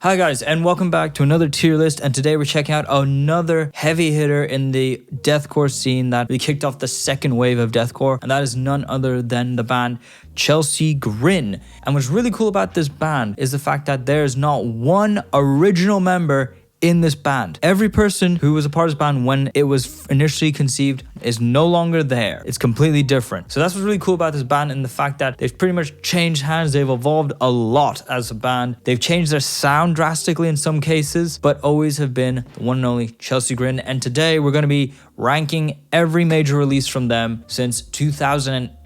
Hi guys, and welcome back to another tier list, and today we're checking out another heavy hitter in the deathcore scene that we kicked off the second wave of deathcore, and that is none other than the band Chelsea Grin. And what's really cool about this band is the fact that there's not one original member in this band. Every person who was a part of this band when it was initially conceived is no longer there. It's completely different. So that's what's really cool about this band, and the fact that they've pretty much changed hands. They've evolved a lot as a band. They've changed their sound drastically in some cases, but always have been the one and only Chelsea Grin. And today we're going to be ranking every major release from them since 2008.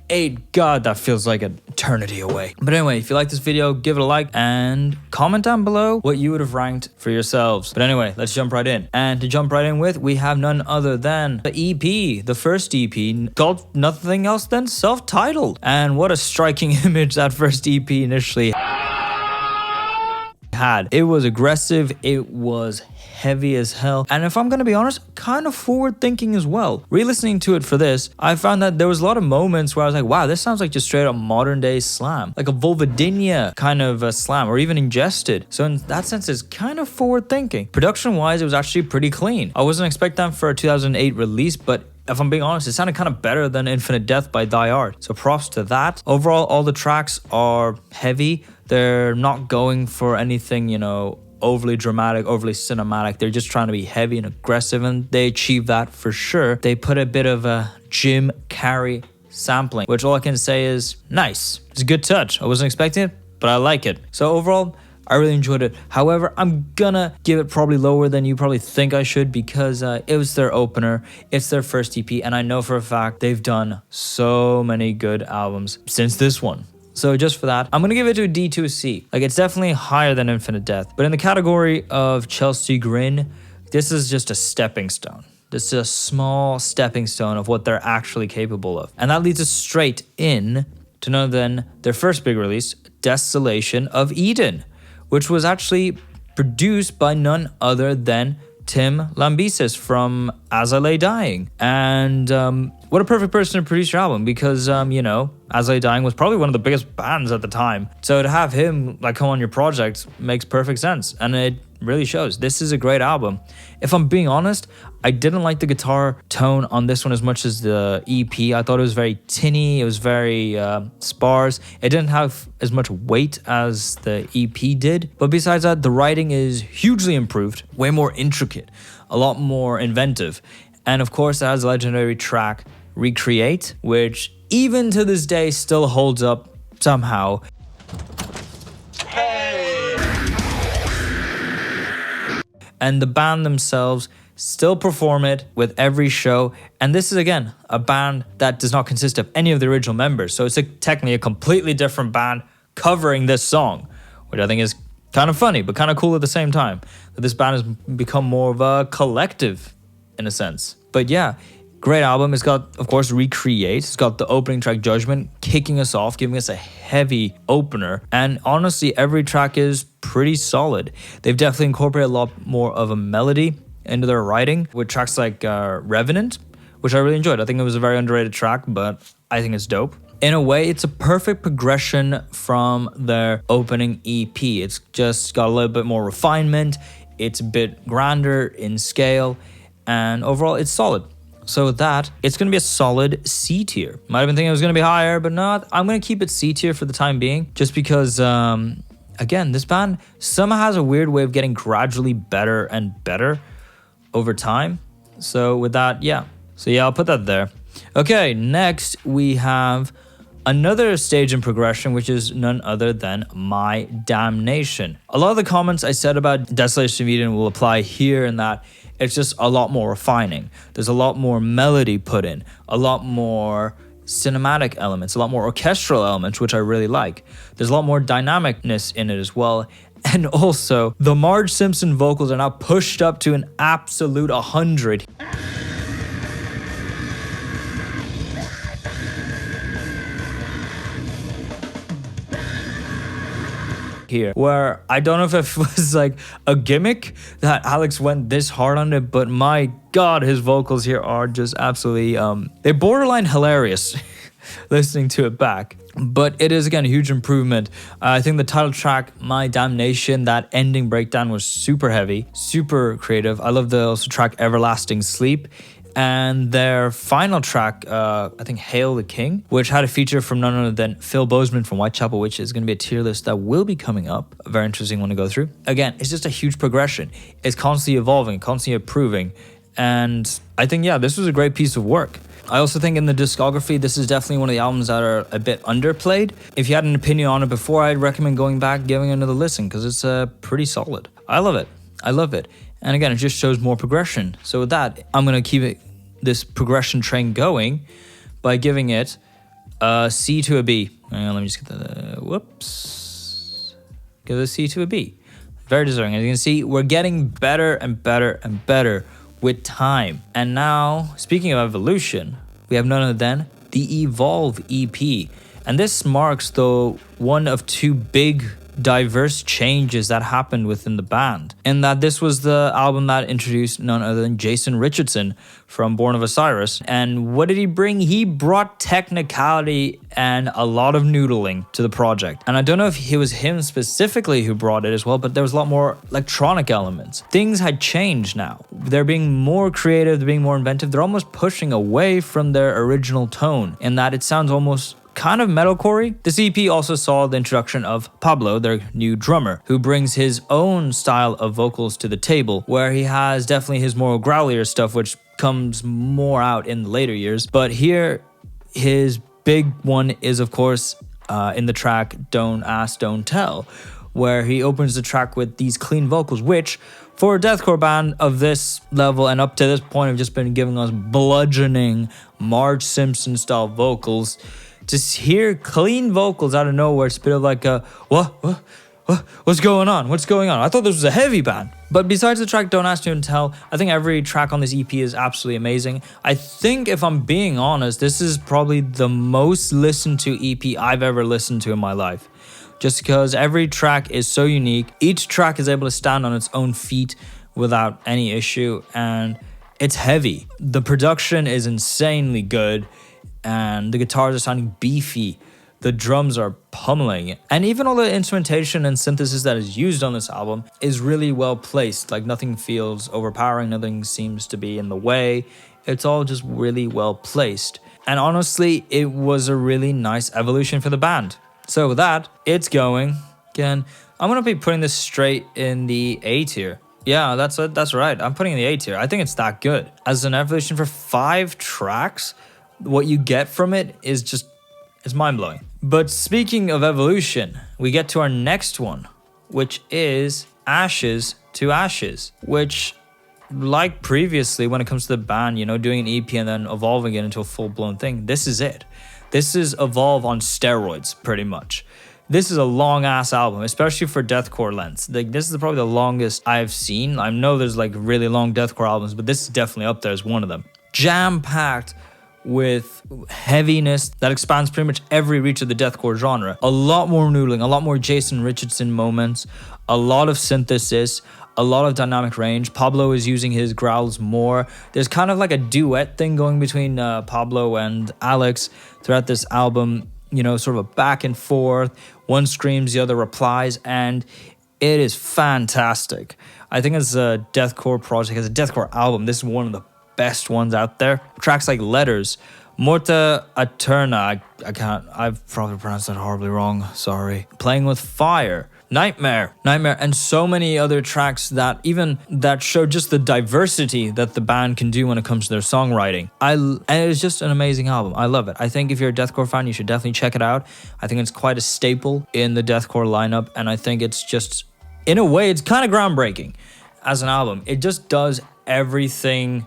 God, that feels like an eternity away. But anyway, if you like this video, give it a like and comment down below what you would have ranked for yourselves. But anyway, let's jump right in. And to jump right in with, we have none other than the EP, the first EP, called nothing else than self-titled. And what a striking image that first EP initially had. It was aggressive, it was heavy as hell, and if I'm gonna be honest, kind of forward thinking as well. Re-listening to it for this, I found that there was a lot of moments where I was like, wow, this sounds like just straight up modern day slam, like a Vulvadinia kind of a slam, or even Ingested. So in that sense, it's kind of forward thinking. Production wise, it was actually pretty clean. I wasn't expecting that for a 2008 release, but if I'm being honest, it sounded kind of better than Infinite Death by Die Hard. So props to that. Overall, all the tracks are heavy. They're not going for anything, you know, overly dramatic, overly cinematic. They're just trying to be heavy and aggressive, and they achieve that for sure. They put a bit of a Jim Carrey sampling, which all I can say is nice. It's a good touch. I wasn't expecting it, but I like it. So overall, I really enjoyed it. However, I'm gonna give it probably lower than you probably think I should, because it was their opener, it's their first EP, and I know for a fact they've done so many good albums since this one. So just for that, I'm gonna give it to a D to a C. Like, it's definitely higher than Infinite Death. But in the category of Chelsea Grin, this is just a stepping stone. This is a small stepping stone of what they're actually capable of. And that leads us straight in to none other than their first big release, Desolation of Eden, which was actually produced by none other than Tim Lambesis from As I Lay Dying. And what a perfect person to produce your album, because, you know, As I Lay Dying was probably one of the biggest bands at the time. So to have him like come on your project makes perfect sense, and it really shows. This is a great album. If I'm being honest, I didn't like the guitar tone on this one as much as the EP. I thought it was very tinny, it was very sparse. It didn't have as much weight as the EP did. But besides that, the writing is hugely improved, way more intricate, a lot more inventive. And of course, it has a legendary track, Recreate, which even to this day still holds up somehow. And the band themselves still perform it with every show. And this is, again, a band that does not consist of any of the original members. So it's technically a completely different band covering this song, which I think is kind of funny, but kind of cool at the same time. That this band has become more of a collective, in a sense. But yeah, great album. It's got, of course, Recreate. It's got the opening track, Judgment, kicking us off, giving us a heavy opener. And honestly, every track is pretty solid. They've definitely incorporated a lot more of a melody into their writing with tracks like Revenant, which I really enjoyed. I think it was a very underrated track, but I think it's dope. In a way, it's a perfect progression from their opening EP. It's just got a little bit more refinement. It's a bit grander in scale, and overall, it's solid. So with that, it's going to be a solid C tier. Might have been thinking it was going to be higher, but not. I'm going to keep it C tier for the time being, just because, again, this band somehow has a weird way of getting gradually better and better over time. So with that, yeah. So yeah, I'll put that there. Okay, next we have another stage in progression, which is none other than My Damnation. A lot of the comments I said about Desolation of Eden will apply here, in that it's just a lot more refining. There's a lot more melody put in, a lot more cinematic elements, a lot more orchestral elements, which I really like. There's a lot more dynamicness in it as well. And also, the Marge Simpson vocals are now pushed up to an absolute 100. Here, where I don't know if it was like a gimmick that Alex went this hard on it, but my god, his vocals here are just absolutely they're borderline hilarious listening to it back. But it is, again, a huge improvement. I think the title track, My Damnation, that ending breakdown was super heavy, super creative. I love the also track Everlasting Sleep. And their final track, I think Hail the King, which had a feature from none other than Phil Bozeman from Whitechapel, which is going to be a tier list that will be coming up. A very interesting one to go through. Again, it's just a huge progression. It's constantly evolving, constantly improving. And I think, yeah, this was a great piece of work. I also think in the discography, this is definitely one of the albums that are a bit underplayed. If you had an opinion on it before, I'd recommend going back, giving it another listen, because it's pretty solid. I love it. I love it. And again, it just shows more progression. So with that, I'm going to keep this progression train going by giving it a C to a B. Let me just get that. Whoops. Give it a C to a B. Very deserving. As you can see, we're getting better and better and better with time. And now, speaking of evolution, we have none other than the Evolve EP. And this marks the one of two big diverse changes that happened within the band, in that this was the album that introduced none other than Jason Richardson from Born of Osiris. And what did he bring? He brought technicality and a lot of noodling to the project. And I don't know if it was him specifically who brought it as well, but there was a lot more electronic elements. Things had changed now. They're being more creative, they're being more inventive. They're almost pushing away from their original tone, in that it sounds almost kind of metalcore-y. This EP also saw the introduction of Pablo, their new drummer, who brings his own style of vocals to the table, where he has definitely his more growlier stuff, which comes more out in the later years. But here, his big one is, of course, in the track Don't Ask, Don't Tell, where he opens the track with these clean vocals, which, for a deathcore band of this level and up to this point, have just been giving us bludgeoning Marge Simpson-style vocals. To hear clean vocals out of nowhere, it's a bit of like a, what's going on? What's going on? I thought this was a heavy band. But besides the track Don't Ask, Don't Tell, I think every track on this EP is absolutely amazing. I think, if I'm being honest, this is probably the most listened to EP I've ever listened to in my life. Just because every track is so unique. Each track is able to stand on its own feet without any issue, and it's heavy. The production is insanely good, and the guitars are sounding beefy. The drums are pummeling. And even all the instrumentation and synthesis that is used on this album is really well placed. Like, nothing feels overpowering, nothing seems to be in the way. It's all just really well placed. And honestly, it was a really nice evolution for the band. So with that, it's going. Again, I'm going to be putting this straight in the A tier. Yeah, that's right. I'm putting it in the A tier. I think it's that good. As an evolution for 5 tracks, what you get from it is just, it's mind-blowing. But speaking of evolution, we get to our next one, which is Ashes to Ashes, which, like previously when it comes to the band, you know, doing an EP and then evolving it into a full-blown thing, this is it. This is Evolve on steroids, pretty much. This is a long-ass album, especially for deathcore lengths. Like, this is probably the longest I've seen. I know there's like really long deathcore albums, but this is definitely up there as one of them. Jam-packed with heaviness that expands pretty much every reach of the deathcore genre. A lot more noodling, a lot more Jason Richardson moments, a lot of synthesis, a lot of dynamic range. Pablo is using his growls more. There's kind of like a duet thing going between Pablo and Alex throughout this album, you know, sort of a back and forth. One screams, the other replies, and it is fantastic. I think as a deathcore project, as a deathcore album, this is one of the best ones out there. Tracks like Letters, Morta Eterna, I've probably pronounced that horribly wrong, sorry. Playing with Fire, Nightmare, and so many other tracks that show just the diversity that the band can do when it comes to their songwriting. And it is just an amazing album. I love it. I think if you're a deathcore fan, you should definitely check it out. I think it's quite a staple in the deathcore lineup, and I think it's just, in a way, it's kind of groundbreaking as an album. It just does everything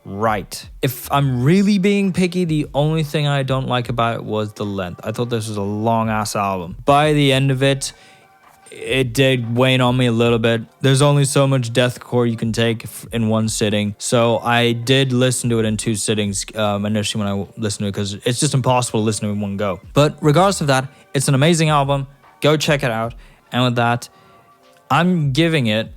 right. If I'm really being picky, the only thing I don't like about it was the length. I thought this was a long ass album. By the end of it, it did wane on me a little bit. There's only so much deathcore you can take in one sitting, so I did listen to it in 2 sittings initially when I listened to it, because it's just impossible to listen to it in one go. But regardless of that, it's an amazing album. Go check it out. And with that, I'm giving it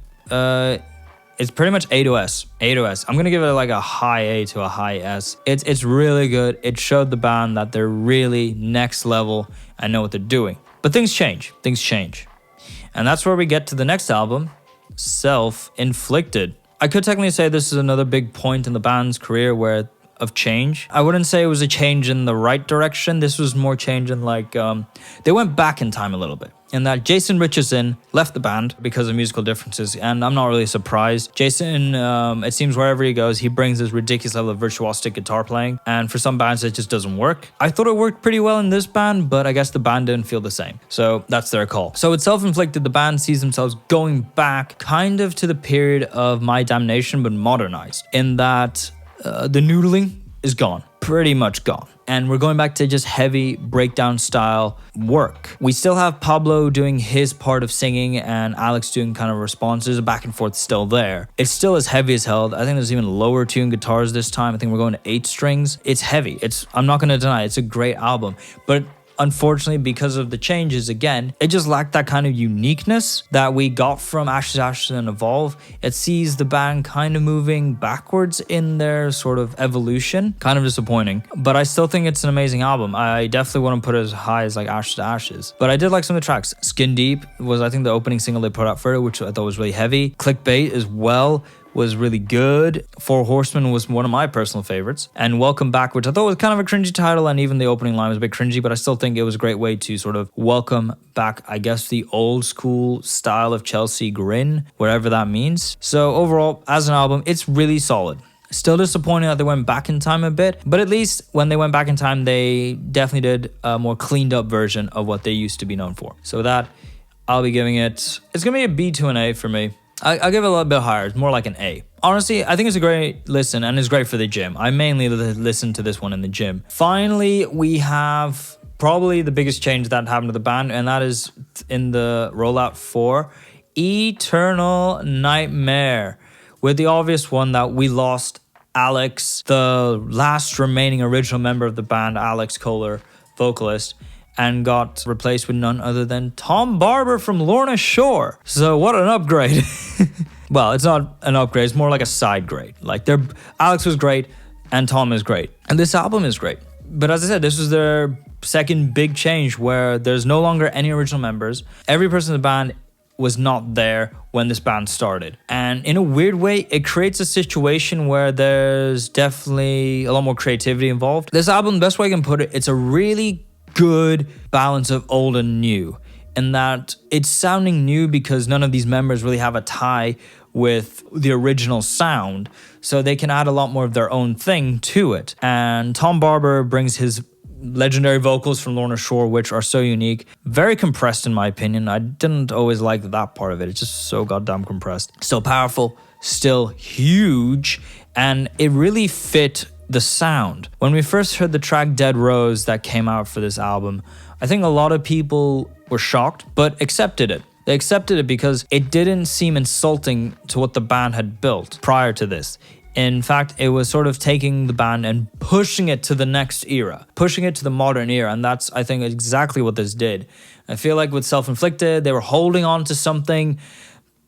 It's pretty much A to S. A to S. I'm gonna give it like a high A to a high S. It's really good. It showed the band that they're really next level and know what they're doing. But things change. Things change. And that's where we get to the next album, Self-Inflicted. I could technically say this is another big point in the band's career of change. I wouldn't say it was a change in the right direction. This was more change in like, they went back in time a little bit. In that Jason Richardson left the band because of musical differences, and I'm not really surprised. Jason, it seems wherever he goes, he brings this ridiculous level of virtuosic guitar playing, and for some bands it just doesn't work. I thought it worked pretty well in this band, but I guess the band didn't feel the same. So that's their call. So with Self-Inflicted, the band sees themselves going back kind of to the period of My Damnation, but modernized, in that the noodling is gone, pretty much gone. And we're going back to just heavy breakdown style work. We still have Pablo doing his part of singing and Alex doing kind of responses, back and forth still there. It's still as heavy as hell. I think there's even lower tuned guitars this time. I think we're going to 8 strings. It's heavy. I'm not going to deny it's a great album, but unfortunately, because of the changes, again, it just lacked that kind of uniqueness that we got from Ashes to Ashes and Evolve. It sees the band kind of moving backwards in their sort of evolution. Kind of disappointing, but I still think it's an amazing album. I definitely wouldn't put it as high as like Ashes to Ashes, but I did like some of the tracks. Skin Deep was, I think, the opening single they put out for it, which I thought was really heavy. Clickbait as well was really good. Four Horsemen was one of my personal favorites. And Welcome Back, which I thought was kind of a cringy title, and even the opening line was a bit cringy, but I still think it was a great way to sort of welcome back, I guess, the old school style of Chelsea Grin, whatever that means. So overall, as an album, it's really solid. Still disappointing that they went back in time a bit, but at least when they went back in time, they definitely did a more cleaned up version of what they used to be known for. So with that, I'll be giving it's gonna be a B to an A for me. I'll give it a little bit higher. It's more like an A. Honestly, I think it's a great listen, and it's great for the gym. I mainly listen to this one in the gym. Finally, we have probably the biggest change that happened to the band, and that is in the rollout for Eternal Nightmare, with the obvious one that we lost Alex, the last remaining original member of the band, Alex Kohler, vocalist, and got replaced with none other than Tom Barber from Lorna Shore. So what an upgrade. Well, it's not an upgrade, it's more like a side grade. Like Alex was great and Tom is great. And this album is great. But as I said, this was their second big change where there's no longer any original members. Every person in the band was not there when this band started. And in a weird way, it creates a situation where there's definitely a lot more creativity involved. This album, the best way I can put it, it's a really good balance of old and new, in that it's sounding new because none of these members really have a tie with the original sound, so they can add a lot more of their own thing to it. And Tom Barber brings his legendary vocals from Lorna Shore, which are so unique, very compressed in my opinion. I didn't always like that part of it. It's just so goddamn compressed. Still powerful, still huge, and it really fit the sound. When we first heard the track Dead Rose that came out for this album, I think a lot of people were shocked, but accepted it. They accepted it because it didn't seem insulting to what the band had built prior to this. In fact, it was sort of taking the band and pushing it to the next era, pushing it to the modern era, and that's, I think, exactly what this did. I feel like with Self-Inflicted, they were holding on to something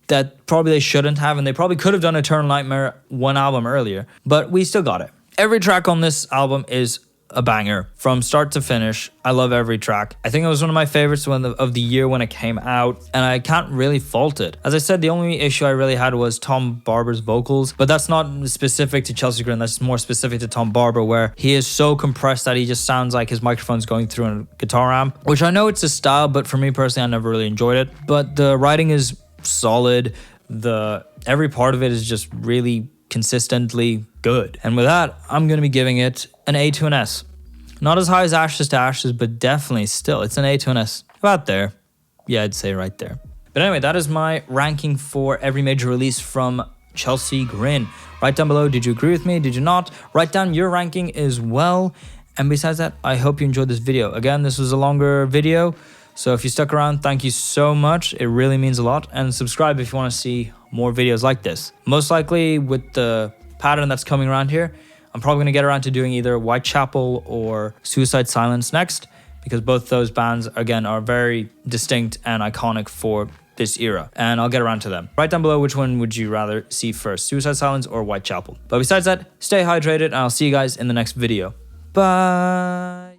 that probably they shouldn't have, and they probably could have done Eternal Nightmare one album earlier, but we still got it. Every track on this album is a banger from start to finish. I love every track. I think it was one of my favorites of the year when it came out, and I can't really fault it. As I said, the only issue I really had was Tom Barber's vocals, but that's not specific to Chelsea Grin. That's more specific to Tom Barber, where he is so compressed that he just sounds like his microphone's going through a guitar amp, which I know it's a style, but for me personally, I never really enjoyed it. But the writing is solid. Every part of it is just really consistently good. And with that, I'm going to be giving it an A to an S. Not as high as Ashes to Ashes, but definitely still, it's an A to an S. About there. Yeah, I'd say right there. But anyway, that is my ranking for every major release from Chelsea Grin. Write down below, did you agree with me? Did you not? Write down your ranking as well. And besides that, I hope you enjoyed this video. Again, this was a longer video, so if you stuck around, thank you so much. It really means a lot. And subscribe if you want to see more videos like this. Most likely with the pattern that's coming around here, I'm probably going to get around to doing either Whitechapel or Suicide Silence next, because both those bands, again, are very distinct and iconic for this era, and I'll get around to them. Write down below which one would you rather see first, Suicide Silence or Whitechapel. But besides that, stay hydrated, and I'll see you guys in the next video. Bye.